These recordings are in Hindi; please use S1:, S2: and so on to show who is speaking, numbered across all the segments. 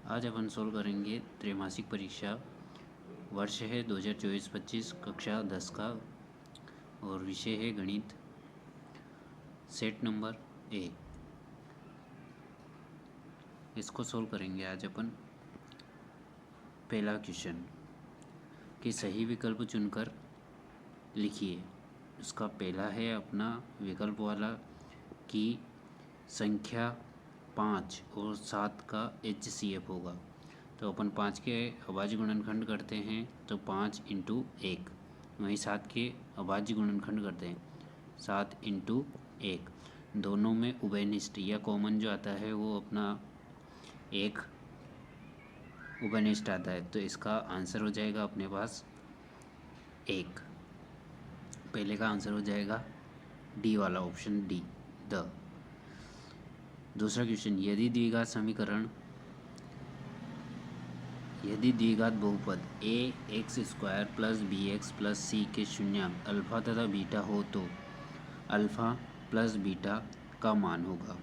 S1: आज अपन सोल्व करेंगे त्रैमासिक परीक्षा। वर्ष है 2024-25, कक्षा 10 का, और विषय है गणित, सेट नंबर ए। इसको सोल्व करेंगे आज अपन। पहला क्वेश्चन कि सही विकल्प चुनकर लिखिए। उसका पहला है अपना विकल्प वाला कि संख्या 5 और 7 का HCF होगा। तो अपन 5 के अभाज्य गुणनखंड करते हैं तो 5 इंटू 1, वहीं 7 के अभाज्य गुणनखंड करते हैं 7 इंटू 1। दोनों में उभयनिष्ठ या कॉमन जो आता है वो अपना एक उभयनिष्ठ आता है, तो इसका आंसर हो जाएगा अपने पास 1। पहले का आंसर हो जाएगा डी वाला, ऑप्शन डी द। दूसरा क्वेश्चन, यदि द्विघात बहुपद A X square plus B X plus C के शून्यांक अल्फा तथा बीटा हो तो अल्फा प्लस बीटा का मान होगा।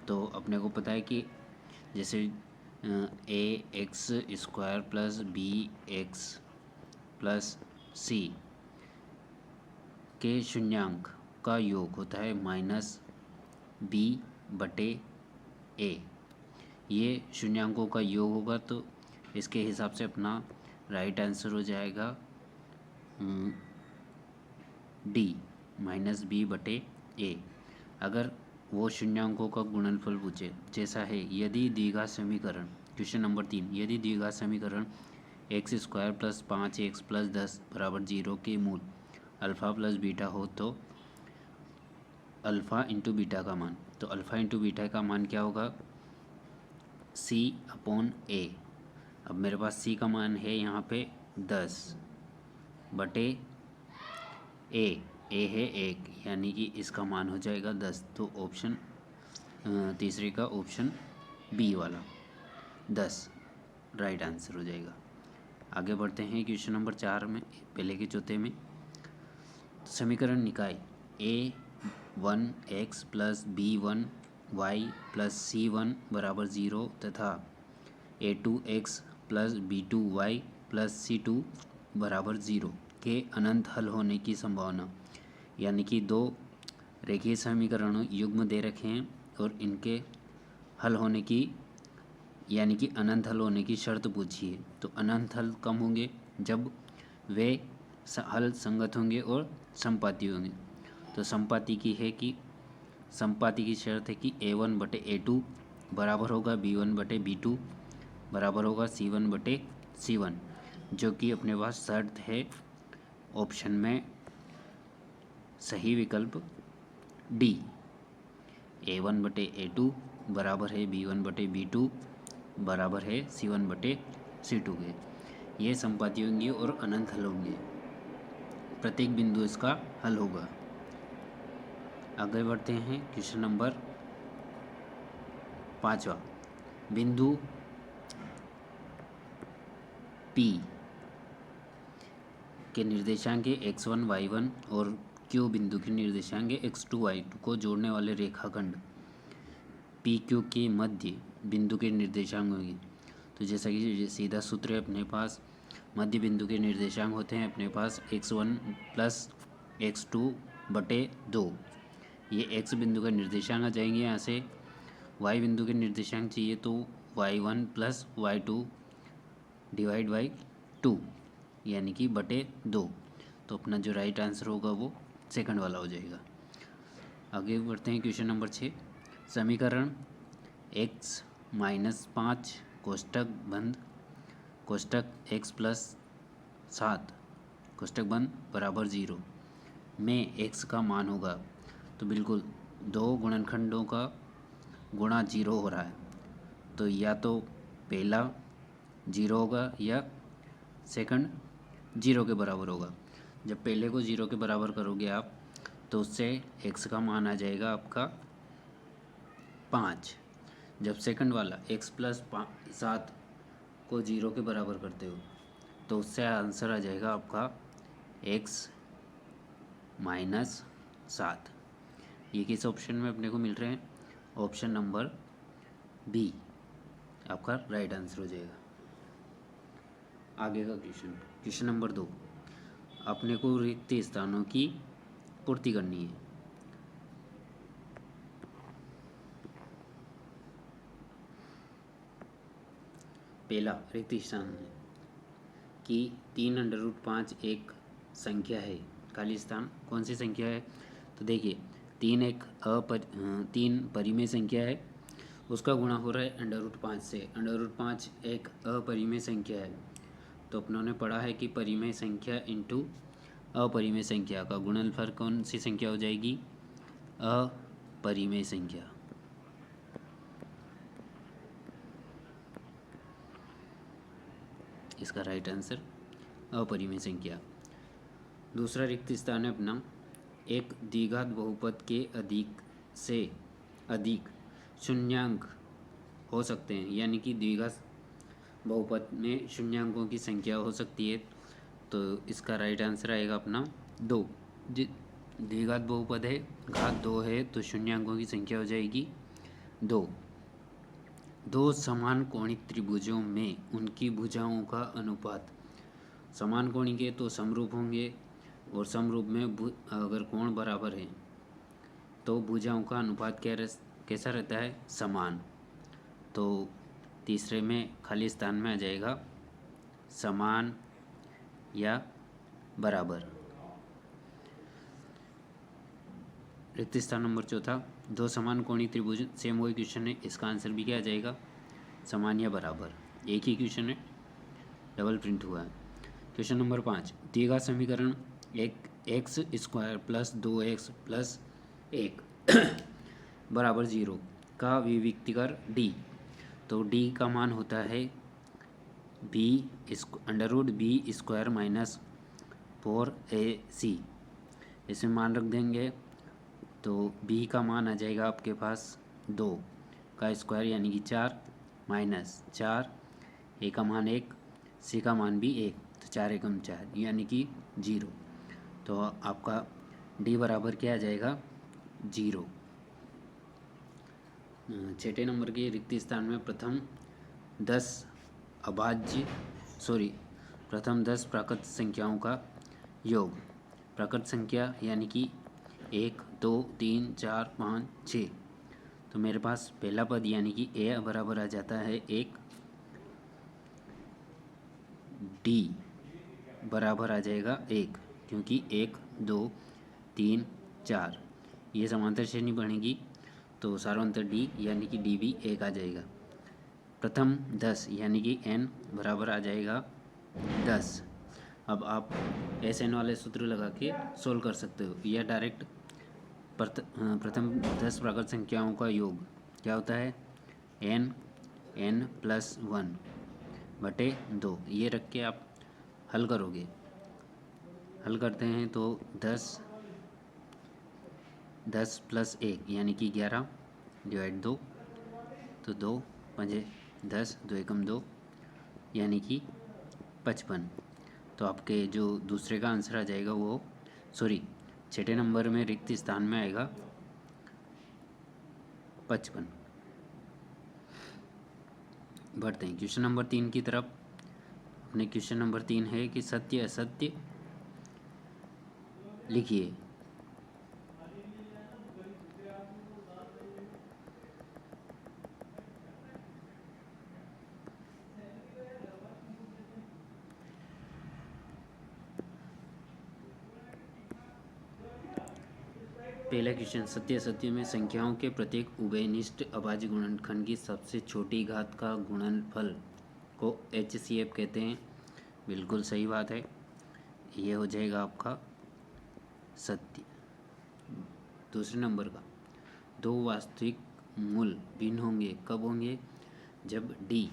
S1: तो अपने को पता है कि जैसे A X square plus B X plus C के शून्यांक का योग होता है माइनस बी बटे ए। ये शून्यांकों का योग होगा, तो इसके हिसाब से अपना राइट आंसर हो जाएगा डी माइनस बी बटे ए। अगर वो शून्यांकों का गुणनफल पूछे, जैसा है यदि द्विघात समीकरण, क्वेश्चन नंबर 3, यदि द्विघात समीकरण x square plus 5x plus 10 बराबर 0 के मूल अल्फ़ा प्लस बीटा हो तो अल्फ़ा इंटू बीटा का मान। तो अल्फ़ा इंटू बीटा का मान क्या होगा? c अपॉन ए। अब मेरे पास c का मान है यहाँ पे 10 बटे ए है 1, यानी कि इसका मान हो जाएगा 10। तो ऑप्शन तीसरे का ऑप्शन बी वाला 10 राइट आंसर हो जाएगा। आगे बढ़ते हैं क्वेश्चन नंबर 4 में, पहले के चौथे में। समीकरण निकाय a1x plus b1y plus c1 बराबर 0 तथा a2x plus b2y plus c2 बराबर 0 के अनंत हल होने की संभावना, यानी कि दो रेखीय समीकरणों युग्म दे रखे हैं और इनके हल होने की, यानी कि अनंत हल होने की शर्त पूछी है। तो अनंत हल कम होंगे जब वे हल संगत होंगे और संपाती होंगे। तो संपाती की शर्त है कि a1 बटे a2 बराबर होगा b1 बटे b2 बराबर होगा c1 बटे c1, जो कि अपने पास शर्त है ऑप्शन में सही विकल्प डी। a1 बटे a2 बराबर है b1 बटे b2 बराबर है c1 बटे c2 के। ये संपाती होंगी और अनंत हल होंगे, प्रत्येक बिंदु इसका हल होगा। आगे बढ़ते हैं क्वेश्चन नंबर 5वां। बिंदु P के निर्देशांक x1 y1 और Q बिंदु के निर्देशांक x2 y2 को जोड़ने वाले रेखाखंड PQ के मध्य बिंदु के निर्देशांक होंगे। तो जैसा कि सीधा सूत्र है अपने पास, मध्य बिंदु के निर्देशांक होते हैं अपने पास x1 प्लस x2 बटे 2। ये x बिंदु का निर्देशांक आ जाएंगे यहाँ से। y बिंदु के निर्देशांक चाहिए तो y1 plus y2 divide by 2, यानी कि बटे 2। तो अपना जो राइट आंसर होगा वो सेकंड वाला हो जाएगा। आगे बढ़ते हैं क्वेश्चन नंबर 6। समीकरण x माइनस 5 कोष्टक बंद कोष्टक x प्लस 7 कोष्टक बंद बराबर 0 में x का मान होगा। तो बिल्कुल दो गुणनखंडों का गुणा 0 हो रहा है, तो या तो पहला 0 होगा या सेकंड 0 के बराबर होगा। जब पहले को 0 के बराबर करोगे आप, तो उससे x का मान आ जाएगा आपका 5। जब सेकंड वाला x प्लस 7 को 0 के बराबर करते हो, तो उससे आंसर आ जाएगा आपका x माइनस 7। ये किस ऑप्शन में अपने को मिल रहे हैं? Option number B. आपका राइट आंसर हो जाएगा। आगे का क्वेश्चन नंबर 2, अपने को रिक्त स्थानों की पूर्ति करनी है। पहला रिक्त स्थान है कि 3√5 एक संख्या है, खाली स्थान कौन सी संख्या है? तो देखिए 3 परिमेय संख्या है, उसका गुणा हो रहा है √5 से। √5 एक अपरिमेय संख्या है, तो अपनों ने पढ़ा है कि परिमेय संख्या इंटू अपरिमेय संख्या का गुणनफल कौन सी संख्या हो जाएगी? अपरिमेय संख्या। इसका राइट आंसर अपरिमेय संख्या। दूसरा रिक्त स्थान है अपना, एक द्विघात बहुपद के अधिक से अधिक शून्यांक हो सकते हैं, यानी कि द्विघात बहुपद में शून्यांकों की संख्या हो सकती है, तो इसका राइट आंसर आएगा अपना 2। द्विघात बहुपद है, घात 2 है, तो शून्यांकों की संख्या हो जाएगी 2। दो समान कोणित त्रिभुजों में उनकी भुजाओं का अनुपात, समान कोणिक के तो समरूप होंगे, और समरूप में अगर कोण बराबर है तो भुजाओं का अनुपात कैसा रहता है? समान। तो तीसरे में खाली स्थान में आ जाएगा समान या बराबर। रिक्त स्थान नंबर 4, दो समान कोणीय त्रिभुज, सेम वही क्वेश्चन है, इसका आंसर भी क्या आ जाएगा? समान या बराबर। एक ही क्वेश्चन है, डबल प्रिंट हुआ है। क्वेश्चन नंबर 5, दिए गया समीकरण एक x² + 2x + 1 बराबर 0 का विविक्तिकर d। तो d का मान होता है √b² - 4ac। इसमें मान रख देंगे तो b का मान आ जाएगा आपके पास 2 का स्क्वायर यानी कि 4 माइनस 4, a का मान 1, c का मान भी 1, तो 4 एकम 4 यानी कि 0। तो आपका d बराबर क्या आ जाएगा? 0। छठे नंबर के रिक्त स्थान में प्रथम 10 प्राकृत संख्याओं का योग। प्राकृत संख्या यानी कि 1, 2, 3, 4, 5, 6। तो मेरे पास पहला पद यानी कि a बराबर आ जाता है 1, d बराबर आ जाएगा 1, क्योंकि 1, 2, 3, 4 ये समांतर श्रेणी बनेगी, तो सार्वंतर d यानी कि d भी 1 आ जाएगा। प्रथम 10 यानी कि n बराबर आ जाएगा 10। अब आप SN वाले सूत्र लगा के सोल्व कर सकते हो, या डायरेक्ट प्रथम 10 प्राकृत संख्याओं का योग क्या होता है? n + 1/2। ये रख के आप हल करोगे। हल करते हैं तो 10 + 1 यानी कि 11 / 2, तो 2 5 10, 2 एकम 2 यानी कि 55। तो आपके जो दूसरे का आंसर आ जाएगा वो छठे नंबर में रिक्त स्थान में आएगा 55। बढ़ते हैं क्वेश्चन नंबर 3 की तरफ। अपने क्वेश्चन नंबर 3 है कि सत्य असत्य लिखिए। पहला क्वेश्चन, सत्य असत्य में संख्याओं के प्रत्येक उभयनिष्ठ अभाज्य गुणनखंड की सबसे छोटी घात का गुणनफल को HCF कहते हैं। बिल्कुल सही बात है, ये हो जाएगा आपका सत्य। दूसरे नंबर का, दो वास्तविक मूल भिन्न होंगे, कब होंगे? जब d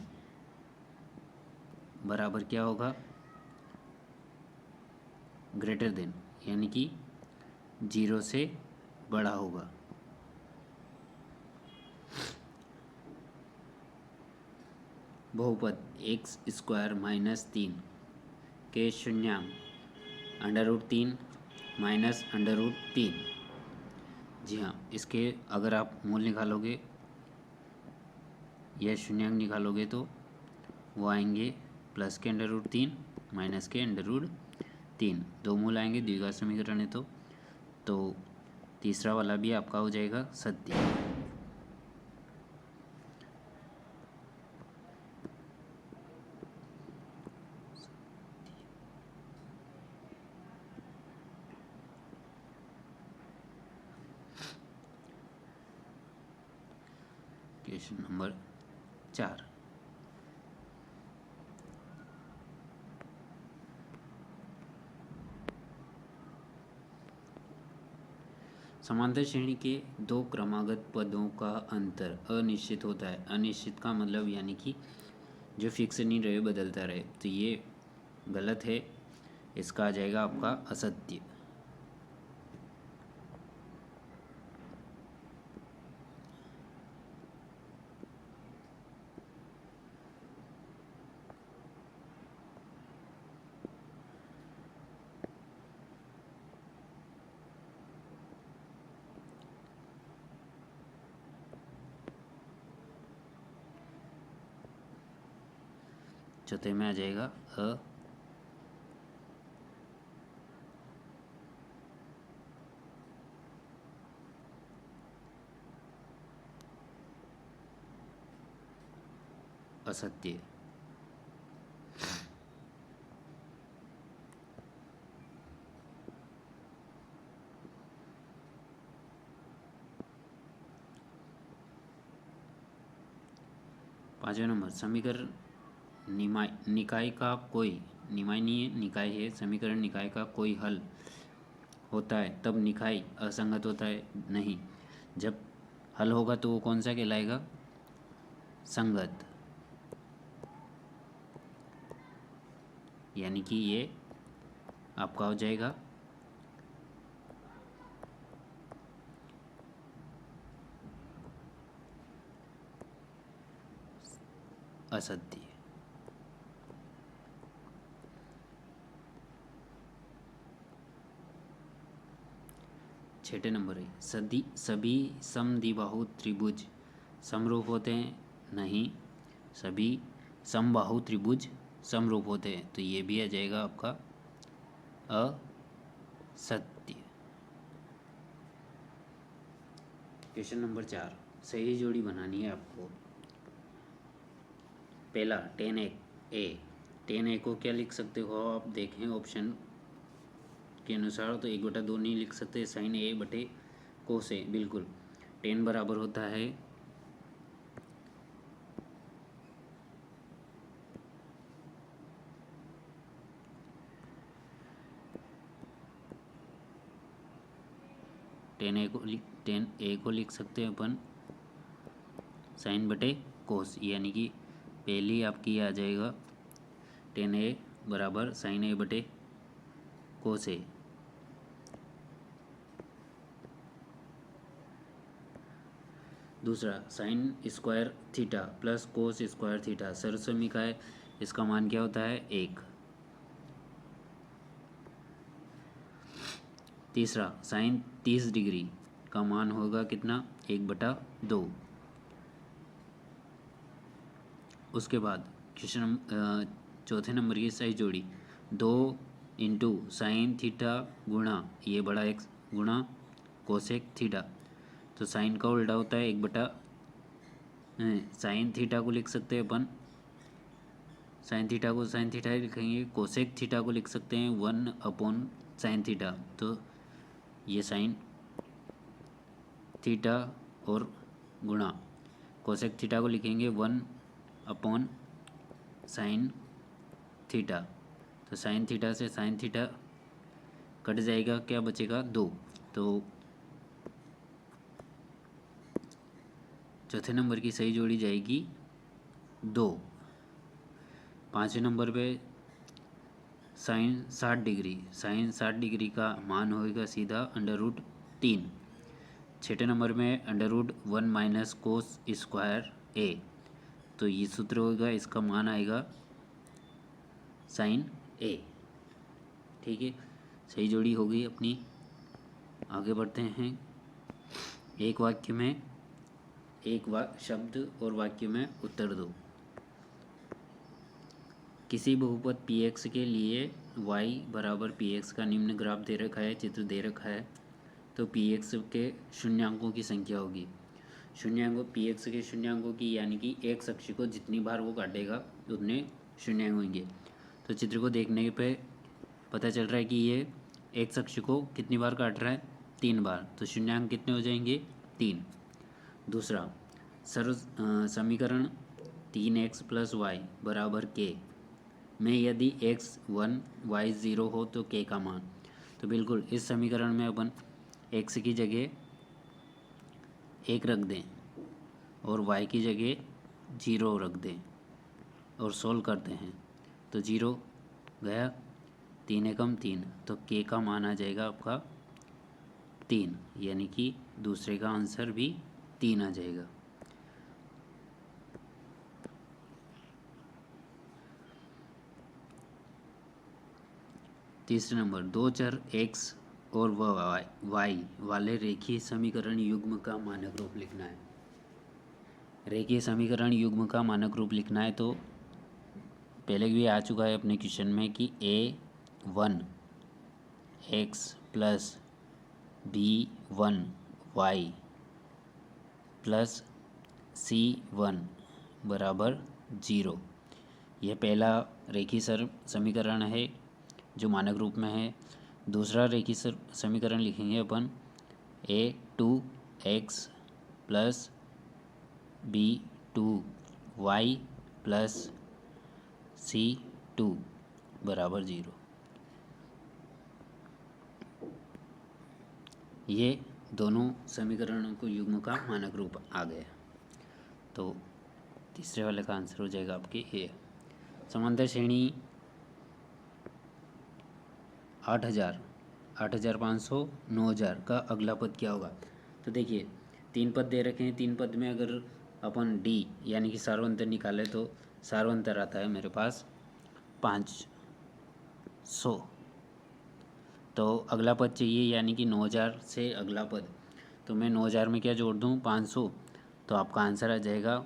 S1: बराबर क्या होगा? ग्रेटर देन, यानी कि 0 से बड़ा होगा। बहुपद x² - 3 के शून्यांक √3 - √3। जी हाँ, इसके अगर आप मूल निकालोगे यह शून्यांक निकालोगे तो वो आएंगे प्लस के अंडर रूट 3 माइनस के अंडर रूट 3, दो मूल आएंगे, द्विघात समीकरण है तो तीसरा वाला भी आपका हो जाएगा सत्य। क्वेश्चन नंबर 4, समांतर श्रेणी के दो क्रमागत पदों का अंतर अनिश्चित होता है। अनिश्चित का मतलब यानी कि जो फिक्स नहीं रहे, बदलता रहे, तो ये गलत है, इसका आ जाएगा आपका असत्य। चौथे में आ जाएगा असत्य। पांचवें नंबर, समीकरण निकाय का कोई, निमाय नहीं है, निकाय है, समीकरण निकाय का कोई हल होता है तब निकाय असंगत होता है? नहीं, जब हल होगा तो वो कौन सा कहलाएगा? संगत। यानी कि ये आपका हो जाएगा असत्य। छठे नंबर है, सभी समद्विबाहु त्रिभुज समरूप होते हैं? नहीं, सभी समबाहु त्रिभुज समरूप होते हैं, तो ये भी आ जाएगा आपका असत्य। क्वेश्चन नंबर 4, सही जोड़ी बनानी है आपको। पहला 10a को क्या लिख सकते हो आप? देखें ऑप्शन के अनुसार तो 1/2 नहीं लिख सकते, साइन a बटे कोस a, बिल्कुल 10 बराबर होता है टेन ए को लिख सकते हैं अपन साइन बटे कोस, यानी कि पहली आपकी आ जाएगा 10a बराबर साइन a बटे कोस a। दूसरा sine square theta plus cos square theta सर्वसमी का है, इसका मान क्या होता है? 1। तीसरा साइन 30 डिग्री का मान होगा कितना? 1/2। उसके बाद क्वेश्चन चौथे नंबर की सही जोड़ी 2 इंटू साइन थीटा गुणा ये बड़ा एक्स गुणा कोसेक थीटा, तो साइन का उल्टा होता है 1/, साइन थीटा को लिख सकते हैं अपन, साइन थीटा को साइन थीटा ही लिखेंगे, कोसेक थीटा को लिख सकते हैं 1/साइन थीटा, तो ये साइन थीटा और गुणा कोसेक थीटा को लिखेंगे 1/साइन थीटा, तो साइन थीटा से साइन थीटा कट जाएगा, क्या बचेगा? 2। तो चौथे नंबर की सही जोड़ी जाएगी 2। पाँचवें नंबर पे साइन 60 डिग्री का मान होएगा सीधा √3। छठे नंबर में √1 माइनस कोस स्क्वायर a, तो ये सूत्र होगा, इसका मान आएगा साइन a। ठीक है, सही जोड़ी हो गई अपनी। आगे बढ़ते हैं। एक वाक्य में एक शब्द और वाक्य में उत्तर दो। किसी बहुपद px के लिए y बराबर px का निम्न ग्राफ दे रखा है, चित्र दे रखा है। तो px के शून्यांकों की संख्या होगी, शून्यांकों px के शून्यांकों की, यानी कि एक अक्ष को जितनी बार वो काटेगा उतने शून्यांक होंगे। तो चित्र को देखने पे पता चल रहा है कि ये एक अक्ष को कितनी बार काट रहा है, 3 बार। तो शून्यांक कितने हो जाएंगे, 3। दूसरा समीकरण 3x + y बराबर k में यदि x1 y 0 हो तो k का मान। तो बिल्कुल इस समीकरण में अपन x की जगह 1 रख दें और y की जगह 0 रख दें और सोल्व करते हैं। तो 0 गया, 3 एकम 3, तो k का मान आ जाएगा आपका 3, यानी कि दूसरे का आंसर भी 3 आ जाएगा। तीसरे नंबर, दो चर x और y वाले रेखीय समीकरण युग्म का मानक रूप लिखना है। रेखीय समीकरण युग्म का मानक रूप लिखना है तो पहले भी आ चुका है अपने क्वेश्चन में कि a1 x + b1 y + c1 बराबर 0। यह पहला रेखीय समीकरण है जो मानक रूप में है। दूसरा रेखीय समीकरण लिखेंगे अपन a2x + b2y + c2 बराबर 0। ये दोनों समीकरणों को युग्म का मानक रूप आ गया। तो तीसरे वाले का आंसर हो जाएगा आपके ए। समांतर श्रेणी 8000, 8500, 9000 का अगला पद क्या होगा। तो देखिए 3 पद दे रखे हैं, 3 पद में अगर अपन डी यानी कि सार्वंतर निकाले तो सार्वंतर आता है मेरे पास 500। तो अगला पद चाहिए यानी कि 9000 से अगला पद, तो मैं 9000 में क्या जोड़ दूँ, 500। तो आपका आंसर आ जाएगा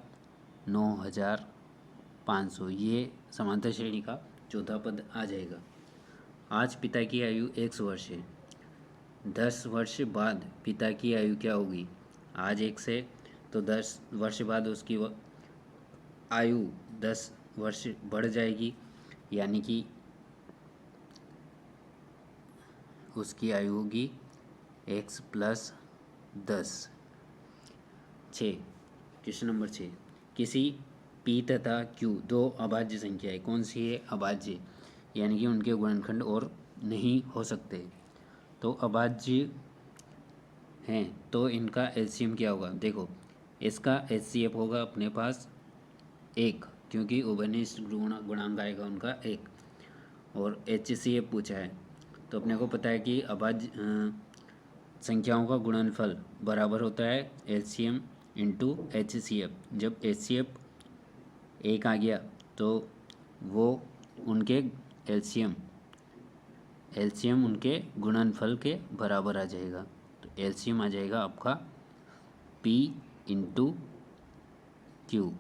S1: 9500। ये समांतर श्रेणी का चौथा पद आ जाएगा। आज पिता की आयु 100 वर्ष है, 10 वर्ष बाद पिता की आयु क्या होगी। आज 1 है तो 10 वर्ष बाद उसकी आयु 10 वर्ष बढ़ जाएगी, यानी कि उसकी आयु होगी x + 10। 6, क्वेश्चन नंबर 6, किसी p तथा q दो अभाज्य संख्या है। कौन सी है, अभाज्य, यानी कि उनके गुणनखंड और नहीं हो सकते। तो अभाज्य हैं तो इनका एलसीएम क्या होगा। देखो इसका एचसीएफ होगा अपने पास 1, क्योंकि उभयनिष्ठ गुणांक आएगा उनका 1, और एचसीएफ पूछा है तो अपने को पता है कि अभाज्य संख्याओं का गुणनफल बराबर होता है एलसीएम इंटू एचसीएफ। जब एचसीएफ 1 आ गया तो वो उनके एलसीएम उनके गुणनफल के बराबर आ जाएगा। तो एलसीएम आ जाएगा आपका P × Q।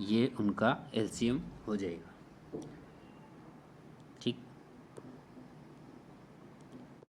S1: ये उनका एलसीएम हो जाएगा।